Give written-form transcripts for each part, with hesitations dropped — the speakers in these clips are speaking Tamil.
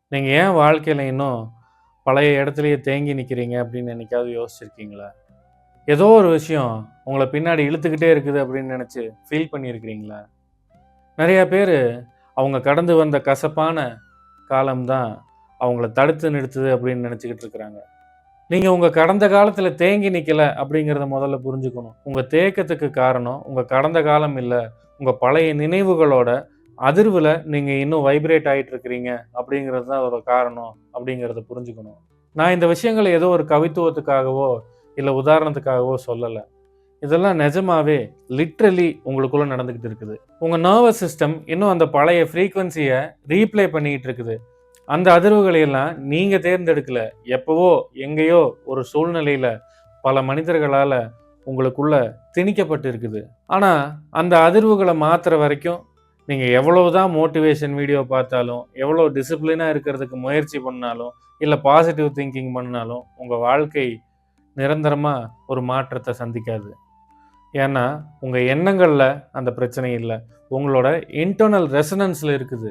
நீங்க ஏன் வாழ்க்கையில இன்னும் பழைய இடத்துலயே தேங்கி நிக்கிறீங்க அப்படின்னு என்னைக்காவது யோசிச்சிருக்கீங்களா? ஏதோ ஒரு விஷயம் உங்கள பின்னாடி இழுத்துக்கிட்டே இருக்குது அப்படின்னு நெனச்சு ஃபீல் பண்ணியிருக்கிறீங்களா? நெறைய பேரு அவங்க கடந்து வந்த கசப்பான காலம் தான் அவங்கள தடுத்து நிறுத்துது அப்படின்னு நெனச்சுக்கிட்டு இருக்கிறாங்க. நீங்க உங்க கடந்த காலத்துல தேங்கி நிக்கல அப்படிங்கிறத முதல்ல புரிஞ்சுக்கணும். உங்க தேக்கத்துக்கு காரணம் உங்க கடந்த காலம் இல்ல. உங்க பழைய நினைவுகளோட அதிர்வுல நீங்க இன்னும் வைப்ரேட் ஆயிட்டு இருக்கிறீங்க அப்படிங்கிறது தான் அதோட காரணம் அப்படிங்கிறத புரிஞ்சுக்கணும். நான் இந்த விஷயங்கள ஏதோ ஒரு கவித்துவத்துக்காகவோ, இல்ல உதாரணத்துக்காகவோ சொல்லல. இதெல்லாம் நிஜமாவே லிட்ரலி உங்களுக்குள்ள நடந்துகிட்டு இருக்குது. உங்க நர்வஸ் சிஸ்டம் இன்னும் அந்த பழைய ஃப்ரீக்வென்சிய ரீப்ளே பண்ணிட்டு இருக்குது. அந்த அதிர்வுகளை எல்லாம் நீங்க தேர்ந்தெடுக்கல. எப்பவோ, எங்கேயோ ஒரு சூழ்நிலையில பல மனிதர்களால உங்களுக்குள்ள திணிக்கப்பட்டு இருக்குது. ஆனா, அந்த அதிர்வுகள மாத்துற வரைக்கும், நீங்க எவ்வளவுதான் மோட்டிவேஷன் வீடியோ பார்த்தாலும், எவ்வளோ டிசிப்ளினா இருக்கிறதுக்கு முயற்சி பண்ணாலும், இல்ல பாசிட்டிவ் திங்கிங் பண்ணாலும், உங்க வாழ்க்கை நிரந்தரமா ஒரு மாற்றத்த சந்திக்காது. ஏன்னா, உங்க எண்ணங்கள்ல அந்த பிரச்சனை இல்ல. உங்களோட இன்டர்னல் ரெசனன்ஸ்ல இருக்குது.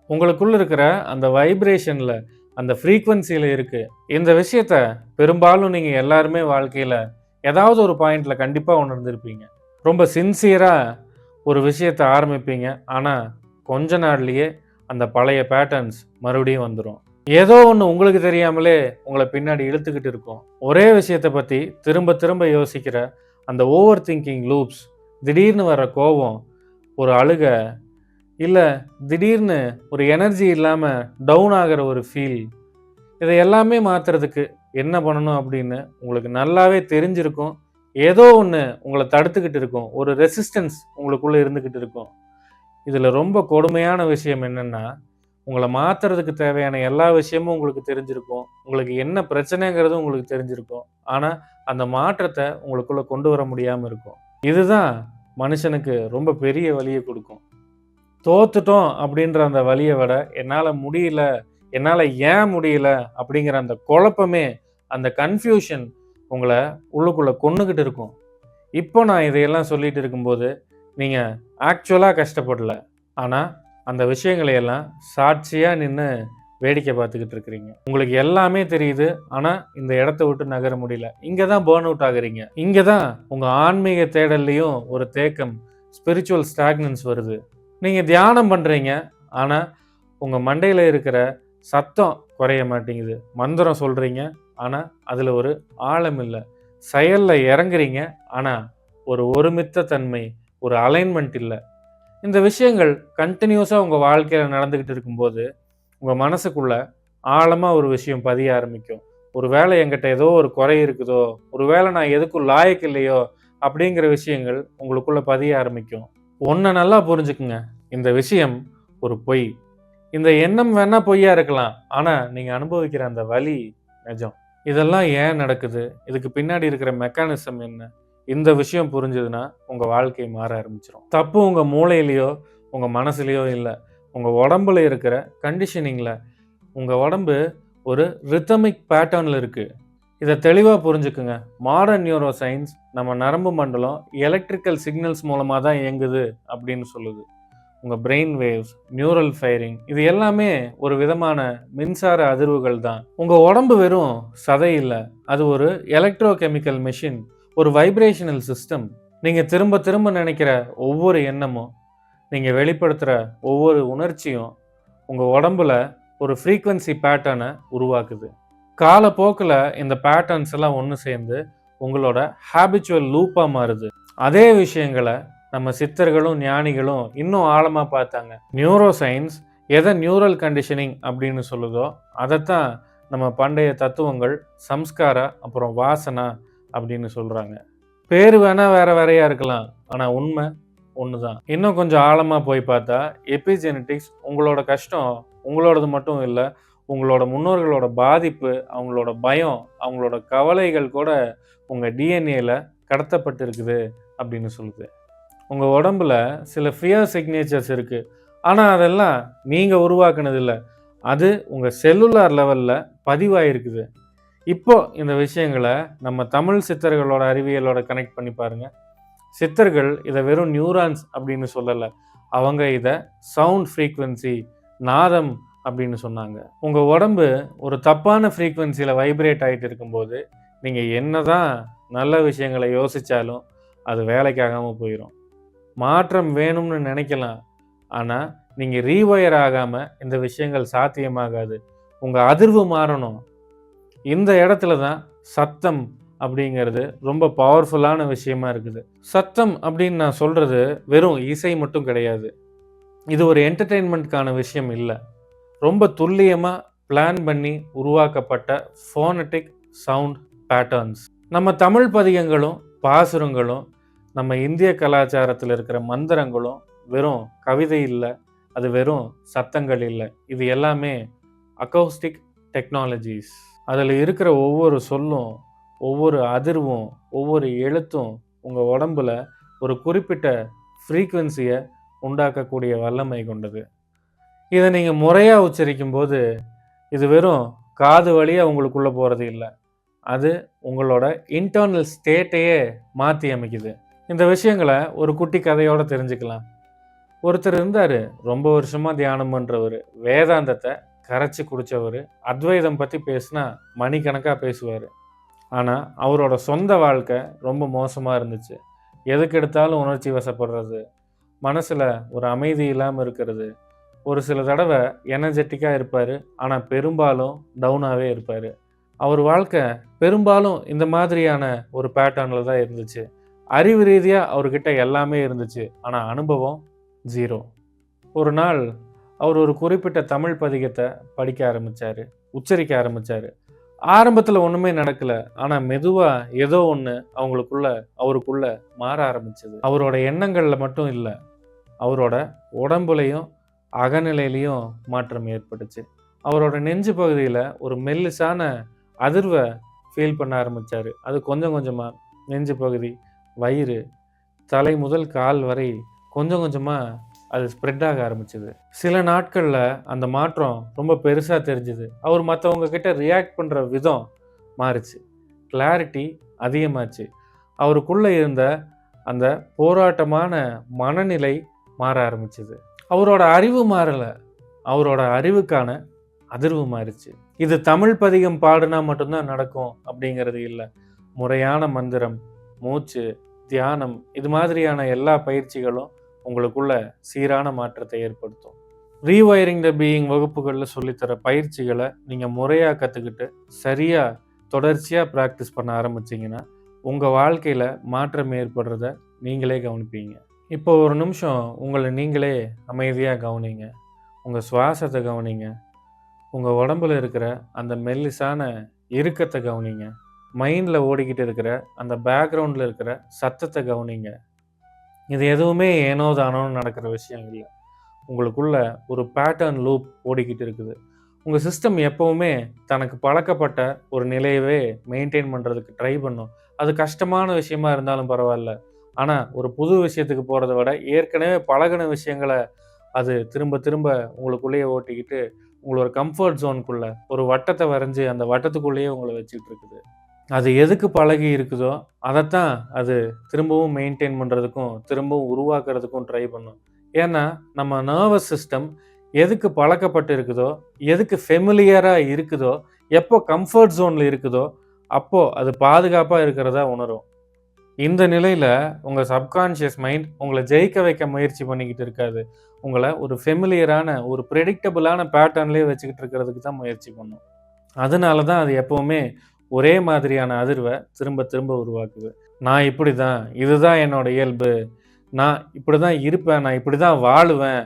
உங்களுக்குள்ள இருக்கிற அந்த வைப்ரேஷன்ல, அந்த ஃப்ரீக்வென்சில இருக்கு. இந்த விஷயத்த பெரும்பாலும் நீங்க எல்லாருமே வாழ்க்கையில ஏதாவது ஒரு பாயிண்ட்ல கண்டிப்பா உணர்ந்திருப்பீங்க. ரொம்ப சின்சியரா ஒரு விஷயத்த ஆரம்பிப்பீங்க. ஆனா, கொஞ்ச நாள்லயே அந்த பழைய பேட்டர்ன்ஸ் மறுபடியும் வந்துரும். ஏதோ ஒண்ணு உங்களுக்கு தெரியாமலே உங்கள பின்னாடி இழுத்துக்கிட்டு இருக்கும். ஒரே விஷயத்த பத்தி திரும்ப திரும்ப யோசிக்கிற அந்த ஓவர் திங்கிங் லூப்ஸ், திடீர்னு வர கோவம், ஒரு அழுக, இல்ல திடீர்னு ஒரு எனர்ஜி இல்லாம டவுன் ஆகுற ஒரு ஃபீல். இதை எல்லாமே மாத்துறதுக்கு என்ன பண்ணணும் அப்படின்னு உங்களுக்கு நல்லாவே தெரிஞ்சிருக்கும். ஏதோ ஒண்ணு உங்கள தடுத்துக்கிட்டு இருக்கும். ஒரு ரெசிஸ்டன்ஸ் உங்களுக்குள்ள இருந்துகிட்டு இருக்கும். இதுல ரொம்ப கொடுமையான விஷயம் என்னன்னா, உங்கள மாத்துறதுக்கு தேவையான எல்லா விஷயமும் உங்களுக்கு தெரிஞ்சிருக்கும். உங்களுக்கு என்ன பிரச்சனைங்கிறதும் உங்களுக்கு தெரிஞ்சிருக்கும். ஆனா, அந்த மாற்றத்த உங்களுக்குள்ள கொண்டு வர முடியாம இருக்கும். இதுதான் மனுஷனுக்கு ரொம்ப பெரிய வலிய குடுக்கும். தோத்துட்டோம் அப்படின்ற அந்த வலிய விட, என்னால முடியல, என்னால ஏன் முடியல அப்படிங்கிற அந்த குழப்பமே, அந்த கன்ஃப்யூஷன் உங்கள உள்ளுக்குள்ள கொன்னுகிட்டு இருக்கும். இப்போ நான் இதையெல்லாம் சொல்லிட்டு இருக்கும்போது, நீங்க ஆக்சுவலா கஷ்டப்படல. ஆனா, அந்த விஷயங்களை எல்லாம் சாட்சியா நின்னு வேடிக்கை பார்த்துக்கிட்டு இருக்கிறீங்க. உங்களுக்கு எல்லாமே தெரியுது. ஆனா, இந்த இடத்த விட்டு நகர முடியல. இங்க தான் பர்ன் அவுட் ஆகுறீங்க. இங்க தான் உங்க ஆன்மீக தேடல்லயும் ஒரு தேக்கம், ஸ்பிரிச்சுவல் ஸ்டாக்னன்ஸ் வருது. நீங்க தியானம் பண்றீங்க. ஆனா, உங்க மண்டையில இருக்கிற சத்தம் குறைய மாட்டேங்குது. மந்திரம் சொல்றீங்க. ஆனா, அதுல ஒரு ஆழம் இல்ல. செயல்ல இறங்குறீங்க. ஆனா, ஒரு ஒருமித்த தன்மை, ஒரு அலைன்மென்ட் இல்ல. இந்த விஷயங்கள் கன்டினியூஸா உங்க வாழ்க்கையில நடந்துகிட்டு இருக்கும்போது, உங்க மனசுக்குள்ள ஆழமா ஒரு விஷயம் பதிய ஆரம்பிக்கும். ஒருவேளை என்கிட்ட ஏதோ ஒரு குறை இருக்குதோ, ஒருவேளை நான் எதுக்கும் லாயக்கு இல்லையோ, அப்படிங்கிற விஷயங்கள் உங்களுக்குள்ள பதிய ஆரம்பிக்கும். ஒண்ண நல்லா புரிஞ்சுக்குங்க. இந்த விஷயம் ஒரு பொய். இந்த எண்ணம் வேணா பொய்யா இருக்கலாம். ஆனா, நீங்க அனுபவிக்கிற அந்த வலி நெஜம். இதெல்லாம் ஏன் நடக்குது? இதுக்கு பின்னாடி இருக்கிற மெக்கானிசம் என்ன? இந்த விஷயம் புரிஞ்சதுன்னா, உங்க வாழ்க்கை மாற ஆரம்பிச்சுரும். தப்பு உங்க மூளையிலயோ, உங்க மனசுலயோ இல்ல. உங்க உடம்புல இருக்கிற கண்டிஷனிங்ல. உங்க உடம்பு ஒரு ரிதமிக் பேட்டர்ன்ல இருக்கு. இத தெளிவா புரிஞ்சுக்குங்க. மாடர்ன் நியூரோ சயன்ஸ் நம்ம நரம்பு மண்டலம் எலக்ட்ரிக்கல் சிக்னல்ஸ் மூலமா தான் இயங்குது அப்படின்னு சொல்லுது. உங்க பிரெயின் வேவ்ஸ், நியூரல் ஃபயரிங் இது எல்லாமே ஒரு விதமான மின்சார அதிர்வுகள் தான். உங்க உடம்பு வெறும் சதை இல்ல. அது ஒரு எலக்ட்ரோ கெமிக்கல் மெஷின். ஒரு வைப்ரேஷனல் சிஸ்டம். நீங்க திரும்ப திரும்ப நினைக்கிற ஒவ்வொரு எண்ணமும், நீங்க வெளிப்படுத்துற ஒவ்வொரு உணர்ச்சியும் உங்க உடம்புல ஒரு ஃப்ரீக்வென்சி பேட்டர்னை உருவாக்குது. காலப்போக்குல இந்த பேட்டர்ன்ஸ் எல்லாம் ஒன்று சேர்ந்து உங்களோட ஹேபிச்சுவல் லூப்பா மாறுது. அதே விஷயங்கள நம்ம சித்தர்களும் ஞானிகளும் இன்னும் ஆழமா பார்த்தாங்க. நியூரோ சயின்ஸ் எதை நியூரல் கண்டிஷனிங் அப்படின்னு சொல்லுதோ அதைத்தான் நம்ம பண்டைய தத்துவங்கள் சம்ஸ்காரா அப்புறம் வாசனா அப்படின்னு சொல்றாங்க. பேரு வேணா வேற வேறையா இருக்கலாம். ஆனா உண்மை ஒண்ணுதான். இன்னும் கொஞ்சம் ஆழமா போய் பார்த்தா எபிஜெனடிக்ஸ் உங்களோட கஷ்டம் உங்களோடது மட்டும் இல்ல. உங்களோட முன்னோர்களோட பாதிப்பு, அவங்களோட பயம், அவங்களோட கவலைகள் கூட உங்க டிஎன்ஏல கடத்தப்பட்டு இருக்குது அப்படின்னு சொல்லுது. உங்க உடம்புல சில ஃபியர் சிக்னேச்சர்ஸ் இருக்கு. ஆனா அதெல்லாம் நீங்க உருவாக்குனது இல்ல. அது உங்க செல்லுலார் லெவல்ல பதிவாயிருக்குது. இப்போ இந்த விஷயங்கள நம்ம தமிழ் சித்தர்களோட அறிவியலோட கனெக்ட் பண்ணி பாருங்க. சித்தர்கள் இத வெறும் நியூரான்ஸ் அப்படின்னு சொல்லல. அவங்க இத சவுண்ட் ஃப்ரீக்வென்சி, நாதம் அப்படின்னு சொன்னாங்க. உங்கள் உடம்பு ஒரு தப்பான ஃப்ரீக்குவென்சியில் வைப்ரேட் ஆகிட்டு இருக்கும்போது நீங்கள் என்னதான் நல்ல விஷயங்களை யோசித்தாலும் அது வேலைக்காகாமல் போயிடும். மாற்றம் வேணும்னு நினைக்கலாம், ஆனால் நீங்கள் ரீவயர் ஆகாமல் இந்த விஷயங்கள் சாத்தியமாகாது. உங்கள் அதிர்வு மாறணும். இந்த இடத்துல தான் சத்தம் அப்படிங்கிறது ரொம்ப பவர்ஃபுல்லான விஷயமா இருக்குது. சத்தம் அப்படின்னு நான் சொல்கிறது வெறும் இசை மட்டும் கிடையாது. இது ஒரு என்டர்டெயின்மெண்ட்கான விஷயம் இல்லை. ரொம்ப துல்லியமாக பிளான் பண்ணி உருவாக்கப்பட்ட ஃபோனட்டிக் சவுண்ட் பேட்டர்ன்ஸ். நம்ம தமிழ் பதிகங்களும் பாசுரங்களும் நம்ம இந்திய கலாச்சாரத்தில் இருக்கிற மந்திரங்களும் வெறும் கவிதை இல்லை, அது வெறும் சத்தங்கள் இல்லை. இது எல்லாமே அக்கௌஸ்டிக் டெக்னாலஜிஸ். அதில் இருக்கிற ஒவ்வொரு சொல்லும், ஒவ்வொரு அதிர்வும், ஒவ்வொரு எழுத்தும் உங்கள் உடம்புல ஒரு குறிப்பிட்ட ஃப்ரீக்குவென்சியை உண்டாக்கக்கூடிய வல்லமை கொண்டது. இதை நீங்கள் முறையாக உச்சரிக்கும் போது இது வெறும் காது வழியாக உங்களுக்குள்ளே போகிறது இல்லை, அது உங்களோட இன்டர்னல் ஸ்டேட்டையே மாற்றி அமைக்குது. இந்த விஷயங்களை ஒரு குட்டி கதையோடு தெரிஞ்சுக்கலாம். ஒருத்தர் இருந்தார், ரொம்ப வருஷமாக தியானம் பண்ணுறவர், வேதாந்தத்தை கரைச்சி குடித்தவர், அத்வைதம் பற்றி பேசினா மணிக்கணக்காக பேசுவார். ஆனால் அவரோட சொந்த வாழ்க்கை ரொம்ப மோசமாக இருந்துச்சு. எதுக்கு எடுத்தாலும் உணர்ச்சி வசப்படுறது, மனசில் ஒரு அமைதி இல்லாமல் இருக்கிறது. ஒரு சில தடவை எனர்ஜெட்டிக்காக இருப்பார், ஆனால் பெரும்பாலும் டவுனாகவே இருப்பார். அவர் வாழ்க்கை பெரும்பாலும் இந்த மாதிரியான ஒரு பேட்டர்னில் தான் இருந்துச்சு. அறிவு ரீதியாக அவர்கிட்ட எல்லாமே இருந்துச்சு, ஆனால் அனுபவம் ஜீரோ. ஒரு நாள் அவர் ஒரு குறிப்பிட்ட தமிழ் பதிகத்தை படிக்க ஆரம்பித்தார், உச்சரிக்க ஆரம்பித்தார். ஆரம்பத்தில் ஒன்றுமே நடக்கலை, ஆனால் மெதுவாக ஏதோ ஒன்று அவருக்குள்ள மாற ஆரம்பிச்சது. அவரோட எண்ணங்களில் மட்டும் இல்லை, அவரோட உடம்புலையும் அகநிலையிலையும் மாற்றம் ஏற்பட்டுச்சு. அவரோட நெஞ்சு பகுதியில் ஒரு மெல்லிசான அதிர்வை ஃபீல் பண்ண ஆரம்பித்தார். அது கொஞ்சம் கொஞ்சமாக நெஞ்சு பகுதி, வயிறு, தலை முதல் கால் வரை கொஞ்சம் கொஞ்சமாக அது ஸ்ப்ரெட் ஆக ஆரம்பிச்சுது. சில நாட்களில் அந்த மாற்றம் ரொம்ப பெருசாக தெரிஞ்சுது. அவர் மற்றவங்க கிட்ட ரியாக்ட் பண்ணுற விதம் மாறுச்சு, கிளாரிட்டி அதிகமாச்சு. அவருக்குள்ளே இருந்த அந்த போராட்டமான மனநிலை மாற ஆரம்பிச்சுது. அவரோட அறிவு மாறலை, அவரோட அறிவுக்கான அதிர்வு மாறிச்சு. இது தமிழ் பதிகம் பாடுனா மட்டும்தான் நடக்கும் அப்படிங்கிறது இல்லை. முறையான மந்திரம், மூச்சு, தியானம், இது மாதிரியான எல்லா பயிற்சிகளும் உங்களுக்குள்ள சீரான மாற்றத்தை ஏற்படுத்தும். ரீவயரிங் த பீயிங் வகுப்புகளில் சொல்லித்தர பயிற்சிகளை நீங்கள் முறையாக கற்றுக்கிட்டு சரியாக தொடர்ச்சியாக ப்ராக்டிஸ் பண்ண ஆரம்பிச்சிங்கன்னா உங்கள் வாழ்க்கையில் மாற்றம் ஏற்படுறத நீங்களே கவனிப்பீங்க. இப்போ ஒரு நிமிஷம் உங்களை நீங்களே அமைதியாக கவனிங்க. உங்கள் சுவாசத்தை கவனிங்க. உங்கள் உடம்புல இருக்கிற அந்த மெல்லிசான இறுக்கத்தை கவனிங்க. மைண்டில் ஓடிக்கிட்டு இருக்கிற அந்த பேக்ரவுண்டில் இருக்கிற சத்தத்தை கவனிங்க. இது எதுவுமே ஏனோ தானோன்னு நடக்கிற விஷயம் இல்லை. உங்களுக்குள்ள ஒரு பேட்டர்ன் லூப் ஓடிக்கிட்டு இருக்குது. உங்கள் சிஸ்டம் எப்போவுமே தனக்கு பழக்கப்பட்ட ஒரு நிலையவே மெயின்டைன் பண்ணுறதுக்கு ட்ரை பண்ணும். அது கஷ்டமான விஷயமா இருந்தாலும் பரவாயில்ல. ஆனால் ஒரு புது விஷயத்துக்கு போகிறத விட ஏற்கனவே பழகின விஷயங்களை அது திரும்ப திரும்ப உங்களுக்குள்ளேயே ஓட்டிக்கிட்டு உங்களோட கம்ஃபர்ட் ஜோனுக்குள்ளே ஒரு வட்டத்தை வரைஞ்சி அந்த வட்டத்துக்குள்ளேயே உங்களை வச்சுக்கிட்டு இருக்குது. அது எதுக்கு பழகி இருக்குதோ அதைத்தான் அது திரும்பவும் மெயின்டைன் பண்ணுறதுக்கும் திரும்பவும் உருவாக்குறதுக்கும் ட்ரை பண்ணும். ஏன்னா நம்ம நர்வஸ் சிஸ்டம் எதுக்கு பழக்கப்பட்டு இருக்குதோ, எதுக்கு ஃபெமிலியராக இருக்குதோ, எப்போ கம்ஃபர்ட் ஜோனில் இருக்குதோ அப்போது அது பாதுகாப்பாக இருக்கிறதா உணரும். இந்த நிலையில் உங்கள் சப்கான்ஷியஸ் மைண்ட் உங்களை ஜெயிக்க வைக்க முயற்சி பண்ணிக்கிட்டு இருக்காது. உங்களை ஒரு ஃபெமிலியரான ஒரு ப்ரெடிக்டபிளான பேட்டர்ன்லேயே வச்சுக்கிட்டு இருக்கிறதுக்கு தான் முயற்சி பண்ணும். அதனால தான் அது எப்போவுமே ஒரே மாதிரியான அதிர்வை திரும்ப திரும்ப உருவாக்குது. நான் இப்படி தான், இதுதான் என்னோட இயல்பு, நான் இப்படி தான் இருப்பேன், நான் இப்படி தான் வாழுவேன்,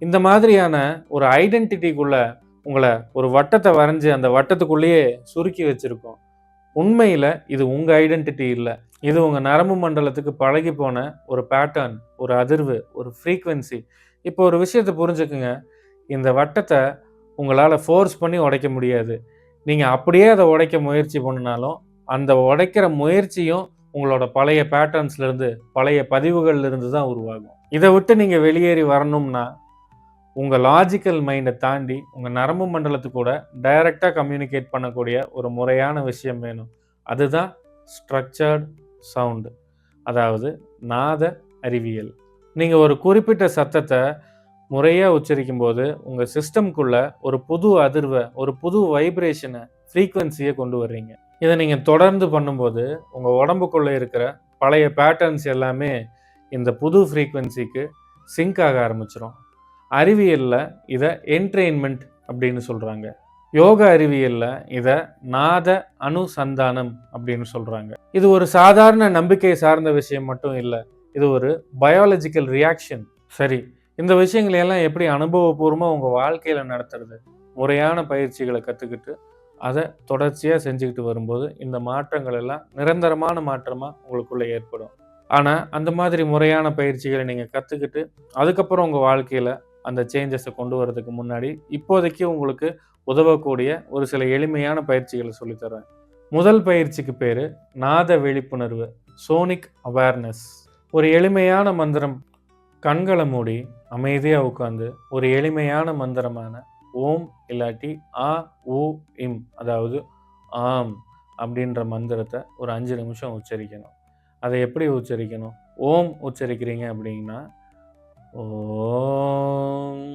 இந்த மாதிரியான ஒரு ஐடென்டிட்டிக்குள்ளே உங்களை ஒரு வட்டத்தை வரைஞ்சி அந்த வட்டத்துக்குள்ளேயே சுருக்கி வச்சுருக்கோம். உண்மையில் இது உங்கள் ஐடென்டிட்டி இல்லை. இது உங்கள் நரம்பு மண்டலத்துக்கு பழகி போன ஒரு பேட்டர்ன், ஒரு அதிர்வு, ஒரு ஃப்ரீக்வென்சி. இப்போ ஒரு விஷயத்தை புரிஞ்சுக்குங்க. இந்த வட்டத்தை உங்களால் ஃபோர்ஸ் பண்ணி உடைக்க முடியாது. நீங்கள் அப்படியே அதை உடைக்க முயற்சி பண்ணினாலும் அந்த உடைக்கிற முயற்சியும் உங்களோட பழைய பேட்டர்ன்ஸ்லேருந்து, பழைய பதிவுகள்லேருந்து தான் உருவாகும். இதை விட்டு நீங்கள் வெளியேறி வரணும்னா உங்கள் லாஜிக்கல் மைண்டை தாண்டி உங்கள் நரம்பு மண்டலத்துக்கு கூட டைரெக்டாக கம்யூனிகேட் பண்ணக்கூடிய ஒரு முறையான விஷயம் வேணும். அதுதான் ஸ்ட்ரக்சர்ட் சவுண்டு, அதாவது நாத அறிவியல். நீங்கள் ஒரு குறிப்பிட்ட சத்தத்தை முறையாக உச்சரிக்கும் போது உங்கள் சிஸ்டம்குள்ள ஒரு புது அதிர்வை, ஒரு புது வைப்ரேஷனை, ஃப்ரீக்வன்சியை கொண்டு வர்றீங்க. இதை நீங்கள் தொடர்ந்து பண்ணும்போது உங்கள் உடம்புக்குள்ளே இருக்கிற பழைய பேட்டர்ன்ஸ் எல்லாமே இந்த புது ஃப்ரீக்வன்சிக்கு சிங்க் ஆக ஆரம்பிச்சிடும். அறிவியலில் இதை என்ட்ரெயின்மெண்ட் அப்படின்னு சொல்கிறாங்க. யோக அறிவியலில் இதை நாத அனுசந்தானம் அப்படின்னு சொல்கிறாங்க. இது ஒரு சாதாரண நம்பிக்கை சார்ந்த விஷயம் மட்டும் இல்லை, இது ஒரு பயாலஜிக்கல் ரியாக்ஷன். சரி, இந்த விஷயங்களையெல்லாம் எப்படி அனுபவபூர்வமாக உங்கள் வாழ்க்கையில் நடத்துறது? முறையான பயிற்சிகளை கற்றுக்கிட்டு அதை தொடர்ச்சியாக செஞ்சுக்கிட்டு வரும்போது இந்த மாற்றங்கள் எல்லாம் நிரந்தரமான மாற்றமாக உங்களுக்குள்ளே ஏற்படும். ஆனால் அந்த மாதிரி முறையான பயிற்சிகளை நீங்கள் கற்றுக்கிட்டு அதுக்கப்புறம் உங்கள் வாழ்க்கையில் அந்த சேஞ்சஸை கொண்டு வரதுக்கு முன்னாடி இப்போதைக்கு உங்களுக்கு உதவக்கூடிய ஒரு சில எளிமையான பயிற்சிகளை சொல்லித்தரேன். முதல் பயிற்சிக்கு பேர் நாத விழிப்புணர்வு, சோனிக் அவேர்னஸ். ஒரு எளிமையான மந்திரம். கண்களை மூடி அமைதியாக உட்காந்து ஒரு எளிமையான மந்திரமான ஓம் இல்லாட்டி ஆ ஊ இம், அதாவது ஆம் அப்படின்ற மந்திரத்தை ஒரு 5 நிமிஷம் உச்சரிக்கணும். அதை எப்படி உச்சரிக்கணும்? ஓம் உச்சரிக்கிறீங்க அப்படின்னா ஓம்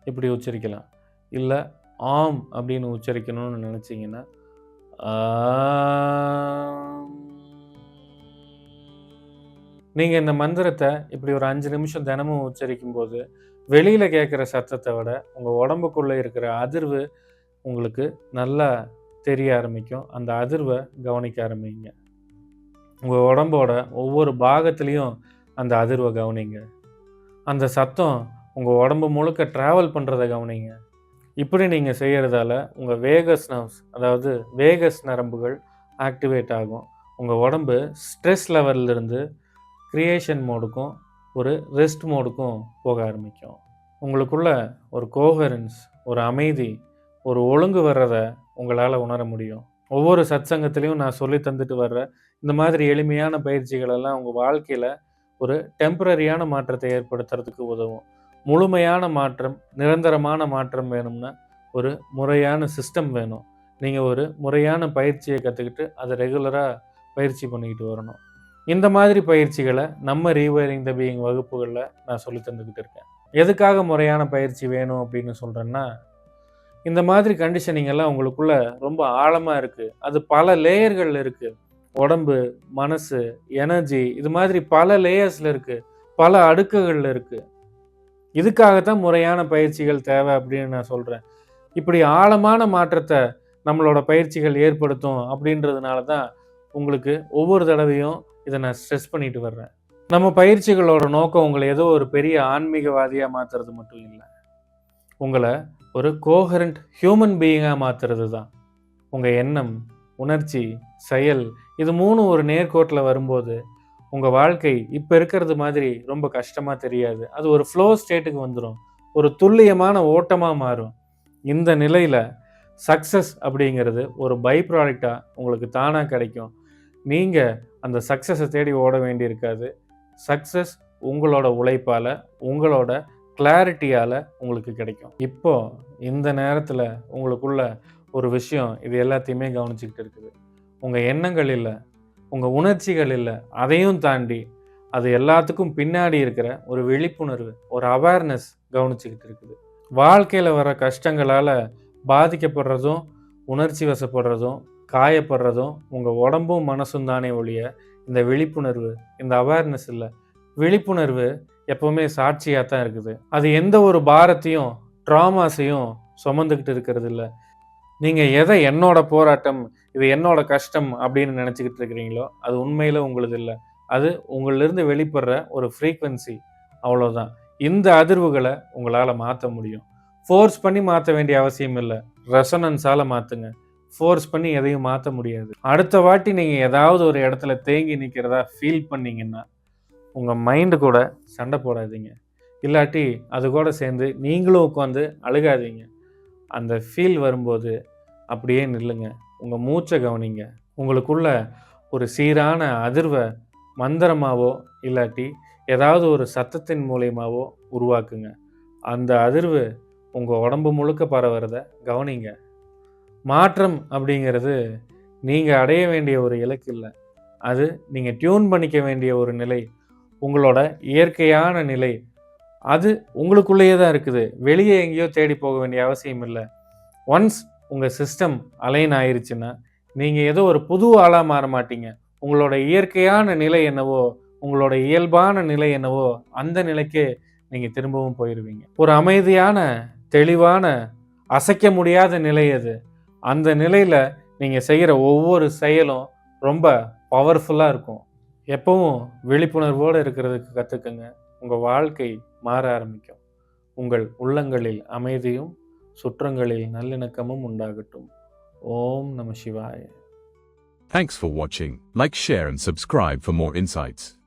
இப்படி உச்சரிக்கலாம். இல்லை ஆம் அப்படின்னு உச்சரிக்கணும்னு நினச்சிங்கன்னா நீங்கள் இந்த மந்திரத்தை இப்படி ஒரு 5 நிமிஷம் தினமும் உச்சரிக்கும் போது வெளியில் கேட்குற சத்தத்தை விட உங்கள் உடம்புக்குள்ளே இருக்கிற அதிர்வு உங்களுக்கு நல்லா தெரிய ஆரம்பிக்கும். அந்த அதிர்வை கவனிக்க ஆரம்பிங்க. உங்கள் உடம்போட ஒவ்வொரு பாகத்துலேயும் அந்த அதிர்வை கவனிங்க. அந்த சத்தம் உங்கள் உடம்பு முழுக்க ட்ராவல் பண்ணுறதை கவனிங்க. இப்படி நீங்கள் செய்கிறதால உங்கள் வேகஸ் நர்வ்ஸ், அதாவது வேகஸ் நரம்புகள் ஆக்டிவேட் ஆகும். உங்கள் உடம்பு ஸ்ட்ரெஸ் லெவல்லிருந்து கிரியேஷன் மோடுக்கும் ஒரு ரெஸ்ட் மோடுக்கும் போக ஆரம்பிக்கும். உங்களுக்குள்ள ஒரு கோஹரன்ஸ், ஒரு அமைதி, ஒரு ஒழுங்கு வர்றதை உங்களால் உணர முடியும். ஒவ்வொரு சத்சங்கத்திலையும் நான் சொல்லி தந்துட்டு வர்ற இந்த மாதிரி எளிமையான பயிற்சிகளெல்லாம் உங்கள் வாழ்க்கையில் ஒரு டெம்பரரியான மாற்றத்தை ஏற்படுத்துறதுக்கு உதவும். முழுமையான மாற்றம், நிரந்தரமான மாற்றம் வேணும்னா ஒரு முறையான சிஸ்டம் வேணும். நீங்கள் ஒரு முறையான பயிற்சியை கற்றுக்கிட்டு அதை ரெகுலராக பயிற்சி பண்ணிக்கிட்டு வரணும். இந்த மாதிரி பயிற்சிகளை நம்ம ரீவைரிங் த பீயிங் வகுப்புகளில் நான் சொல்லி தந்துக்கிட்டு இருக்கேன். எதுக்காக முறையான பயிற்சி வேணும் அப்படின்னு சொல்கிறேன்னா, இந்த மாதிரி கண்டிஷனிங் எல்லாம் உங்களுக்குள்ள ரொம்ப ஆழமாக இருக்குது. அது பல லேயர்களில் இருக்குது. உடம்பு, மனசு, எனர்ஜி, இது மாதிரி பல லேயர்ஸில் இருக்குது, பல அடுக்குகளில் இருக்குது. இதுக்காகத்தான் முறையான பயிற்சிகள் தேவை அப்படின்னு நான் சொல்கிறேன். இப்படி ஆழமான மாற்றத்தை நம்மளோட பயிற்சிகள் ஏற்படுத்தும் அப்படின்றதுனால தான் உங்களுக்கு ஒவ்வொரு தடவையும் இதை நான் ஸ்ட்ரெஸ் பண்ணிட்டு வர்றேன். நம்ம பயிற்சிகளோட நோக்கம் உங்களை ஏதோ ஒரு பெரிய ஆன்மீகவாதியாக மாற்றுறது மட்டும் இல்லை, உங்களை ஒரு கோஹரண்ட் ஹியூமன் பீயிங்காக மாற்றுறது தான். உங்கள் எண்ணம், உணர்ச்சி, செயல், இது 3 ஒரு நேர்கோட்டில் வரும்போது உங்கள் வாழ்க்கை இப்போ இருக்கிறது மாதிரி ரொம்ப கஷ்டமாக தெரியாது. அது ஒரு ஃப்ளோ ஸ்டேட்டுக்கு வந்துடும், ஒரு துல்லியமான ஓட்டமாக மாறும். இந்த நிலையில் சக்ஸஸ் அப்படிங்கிறது ஒரு பை ப்ராடக்டாக உங்களுக்கு தானாக கிடைக்கும். நீங்கள் அந்த சக்ஸஸை தேடி ஓட வேண்டியிருக்காது. சக்ஸஸ் உங்களோட உழைப்பால், உங்களோட கிளாரிட்டியால் உங்களுக்கு கிடைக்கும். இப்போது இந்த நேரத்தில் உங்களுக்குள்ள ஒரு விஷயம் இது எல்லாத்தையுமே கவனிச்சிக்கிட்டு இருக்குது. உங்கள் எண்ணங்கள் இல்லை, உங்கள் உணர்ச்சிகள் இல்லை, அதையும் தாண்டி அது எல்லாத்துக்கும் பின்னாடி இருக்கிற ஒரு விழிப்புணர்வு, ஒரு அவேர்னஸ் கவனிச்சிக்கிட்டு இருக்குது. வாழ்க்கையில் வர கஷ்டங்களால் பாதிக்கப்படுறதும், உணர்ச்சி வசப்படுறதும், காயப்படுறதும் உங்கள் உடம்பும் மனசும் தானே ஒழிய இந்த விழிப்புணர்வு, இந்த அவேர்னஸ் இல்லை. விழிப்புணர்வு எப்போவுமே சாட்சியாக தான் இருக்குது. அது எந்த ஒரு பாரத்தையும், ட்ராமாஸையும் சுமந்துக்கிட்டு இருக்கிறது இல்லை. நீங்கள் எதை என்னோட போராட்டம், இது என்னோட கஷ்டம் அப்படின்னு நினச்சிக்கிட்டு இருக்கிறீங்களோ அது உண்மையில் உங்களது இல்லை. அது உங்களிலிருந்து வெளிப்படுற ஒரு ஃப்ரீக்வன்சி, அவ்வளோதான். இந்த அதிர்வுகளை உங்களால் மாற்ற முடியும். ஃபோர்ஸ் பண்ணி மாற்ற வேண்டிய அவசியம் இல்லை, ரெசனன்ஸால் மாற்றுங்க. ஃபோர்ஸ் பண்ணி எதையும் மாற்ற முடியாது. அடுத்த வாட்டி நீங்கள் ஏதாவது ஒரு இடத்துல தேங்கி நிற்கிறதா ஃபீல் பண்ணிங்கன்னா உங்கள் மைண்டு கூட சண்டை போடாதீங்க. இல்லாட்டி அது கூட சேர்ந்து நீங்களும் உட்காந்து அழுகாதீங்க. அந்த ஃபீல் வரும்போது அப்படியே நில்லுங்க. உங்கள் மூச்சை கவனிங்க. உங்களுக்குள்ள ஒரு சீரான அதிர்வை மந்திரமாவோ இல்லாட்டி ஏதாவது ஒரு சத்தத்தின் மூலியமாவோ உருவாக்குங்க. அந்த அதிர்வு உங்கள் உடம்பு முழுக்க பரவுறத கவனிங்க. மாற்றம் அப்படிங்கிறது நீங்கள் அடைய வேண்டிய ஒரு இலக்கு இல்லை, அது நீங்கள் டியூன் பண்ணிக்க வேண்டிய ஒரு நிலை. உங்களோட இயற்கையான நிலை. அது உங்களுக்குள்ளேயே தான் இருக்குது. வெளியே எங்கேயோ தேடி போக வேண்டிய அவசியம் இல்ல. ஒன்ஸ் உங்க சிஸ்டம் அலைன் ஆயிருச்சுன்னா, நீங்க ஏதோ ஒரு புது ஆளா மாற மாட்டீங்க. உங்களோட இயற்கையான நிலை என்னவோ, உங்களோட இயல்பான நிலை என்னவோ, அந்த நிலைக்கே நீங்க திரும்பவும் போயிருவீங்க. ஒரு அமைதியான, தெளிவான, அசைக்க முடியாத நிலை அது. அந்த நிலையில நீங்க செய்யற ஒவ்வொரு செயலும் ரொம்ப பவர்ஃபுல்லா இருக்கும். எப்பவும் விழிப்புணர்வோட இருக்கிறதுக்கு கத்துக்கங்க. உங்க வாழ்க்கை மாற ஆரம்பிக்கும். உங்கள் உள்ளங்களில் அமைதியும், சுற்றங்களில் நல்லிணக்கமும் உண்டாகட்டும். ஓம் நம சிவாய. Thanks for watching. Like, share and subscribe for more insights.